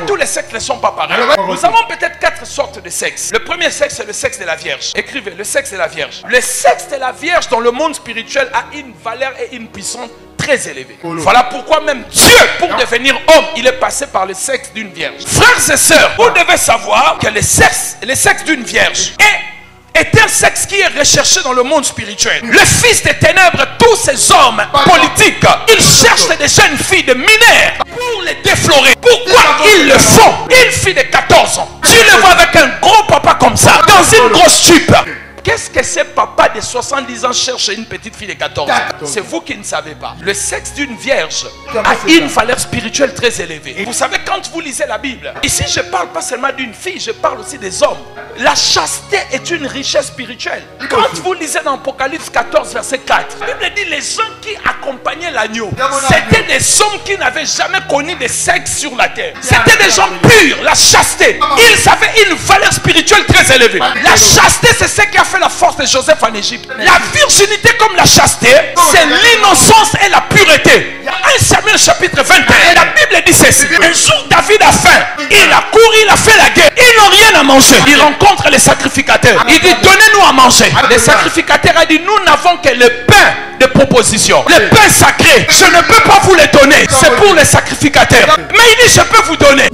tous les sexes ne sont pas pareils. Nous avons peut-être 4 sortes de sexe. Le premier sexe, c'est le sexe de la Vierge. Écrivez, le sexe de la Vierge. Le sexe de la Vierge dans le monde spirituel a une valeur et une puissance très élevée. Voilà pourquoi même Dieu, pour devenir homme, il est passé par le sexe d'une vierge. Frères et sœurs, vous devez savoir que le sexe d'une vierge est un sexe qui est recherché dans le monde spirituel. Le fils des ténèbres, tous ces hommes politiques, ils cherchent des jeunes filles de mineurs pour les déflorer. Pourquoi ils le font? Une fille de 14 ans, tu le vois avec un gros papa comme ça, dans une grosse jupe. Qu'est-ce que ces papas de 70 ans cherchent une petite fille de 14 ans? C'est vous qui ne savez pas. Le sexe d'une vierge a une valeur spirituelle très élevée. Vous savez, quand vous lisez la Bible, ici je parle pas seulement d'une fille, je parle aussi des hommes. La chasteté est une richesse spirituelle. Quand vous lisez dans Apocalypse 14, verset 4, la Bible dit les gens qui accompagnaient l'agneau, c'était des hommes qui n'avaient jamais connu de sexe sur la terre. C'était des gens purs, la chasteté. Ils avaient une valeur spirituelle très élevée. La chasteté, c'est ce qui a fait la force de Joseph en Égypte. La virginité comme la chasteté, c'est l'innocence et la pureté. 1 Samuel chapitre 21, la Bible dit ceci. Un jour David a faim, il a couru, il a fait la guerre, ils n'ont rien à manger. Il rencontre les sacrificateurs, il dit donnez-nous à manger. Les sacrificateurs ont dit nous n'avons que le pain de proposition, le pain sacré, je ne peux pas vous le donner, c'est pour les sacrificateurs. Mais il dit je peux vous donner,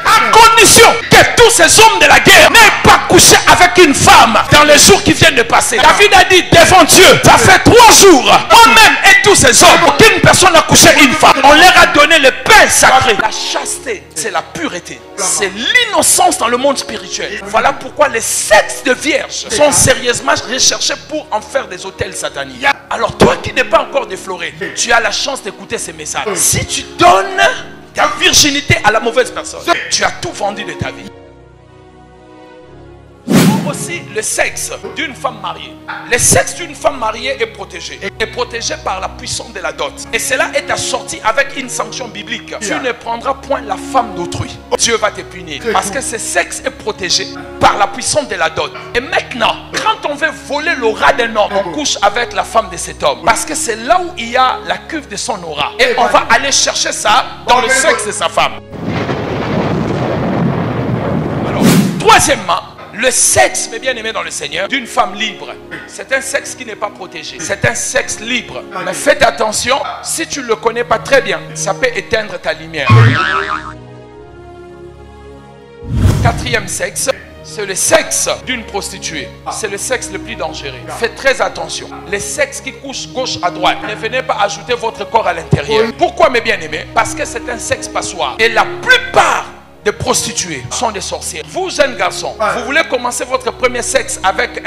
à condition que tous ces hommes de la guerre n'aient pas couché avec une femme dans les jours qui viennent de passer. David a dit devant Dieu, ça fait 3 jours, moi-même et tous ces hommes, aucune personne n'a couché une femme. On leur a donné le pain sacré. La chasteté, c'est la pureté, c'est l'innocence dans le monde spirituel. Voilà pourquoi les sexes de vierges sont sérieusement recherchés pour en faire des autels sataniques. Alors toi qui n'es pas encore défloré, tu as la chance d'écouter ces messages. Si tu donnes ta virginité à la mauvaise personne, tu as tout vendu de ta vie. Aussi le sexe d'une femme mariée. Le sexe d'une femme mariée est protégé. Est protégé par la puissance de la dot. Et cela est assorti avec une sanction biblique. Tu ne prendras point la femme d'autrui. Dieu va te punir. Parce que ce sexe est protégé par la puissance de la dot. Et maintenant, quand on veut voler l'aura d'un homme, on couche avec la femme de cet homme. Parce que c'est là où il y a la cuve de son aura. Et on va aller chercher ça dans le sexe de sa femme. Alors, troisièmement, le sexe, mes bien-aimés dans le Seigneur, d'une femme libre, c'est un sexe qui n'est pas protégé. C'est un sexe libre. Mais faites attention, si tu ne le connais pas très bien, ça peut éteindre ta lumière. Quatrième sexe, c'est le sexe d'une prostituée. C'est le sexe le plus dangereux. Faites très attention. Les sexes qui couchent gauche à droite, ne venez pas ajouter votre corps à l'intérieur. Pourquoi, mes bien-aimés? Parce que c'est un sexe passoire. Et la plupart des prostituées sont des sorcières. Vous, jeunes garçons, vous voulez commencer votre premier sexe avec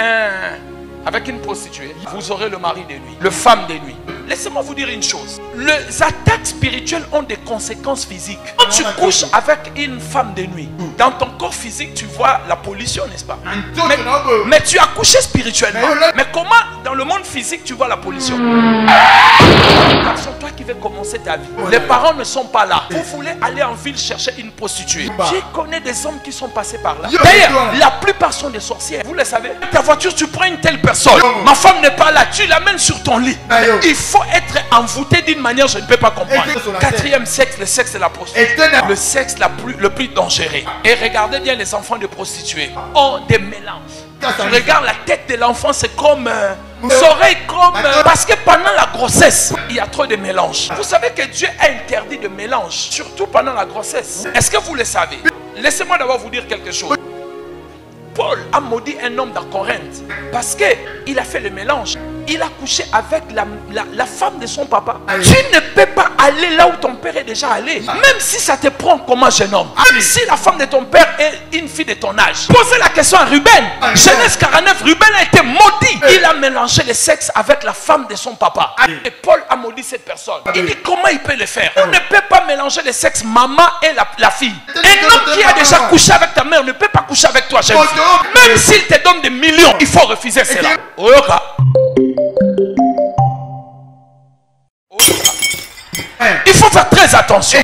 une prostituée, vous aurez le mari de nuit, le femme de nuit. Laissez-moi vous dire une chose. Les attaques spirituelles ont des conséquences physiques. Quand tu couches avec une femme de nuit, dans ton corps physique, tu vois la pollution, n'est-ce pas? Mais tu as couché spirituellement. Mais comment dans le monde physique tu vois la pollution? Garçon, toi qui veux commencer ta vie, les parents ne sont pas là. Vous voulez aller en ville chercher une prostituée. Je connais des hommes qui sont passés par là. D'ailleurs, la plupart sont des sorcières. Vous le savez. Ta voiture, tu prends une telle personne. Ma femme n'est pas là. Tu l'amènes sur ton lit. Il faut être envoûté d'une manière, je ne peux pas comprendre. Quatrième sexe, le sexe de la prostituée. Le sexe le plus dangereux. Et regardez bien, les enfants de prostituées ont des mélanges. Tu regardes la tête de l'enfant, c'est comme oreilles comme parce que pendant la grossesse, il y a trop de mélanges. Vous savez que Dieu a interdit de mélange, surtout pendant la grossesse. Est-ce que vous le savez? Laissez-moi d'abord vous dire quelque chose. Paul a maudit un homme dans Corinthe parce qu'il a fait le mélange. Il a couché avec la femme de son papa. Tu ne peux pas aller là où ton père est déjà allé. Même si ça te prend comme un jeune homme. Si la femme de ton père est une fille de ton âge. Posez la question à Ruben. Genèse 49, Ruben a été maudit. Il a mélangé le sexe avec la femme de son papa. Et Paul a maudit cette personne. Il dit comment il peut le faire? On ne peut pas mélanger le sexe maman et la fille. Un homme qui a déjà couché avec ta mère ne peut pas coucher avec toi, jeune fille. Même s'il te donne des millions, il faut refuser cela. Il faut faire très attention.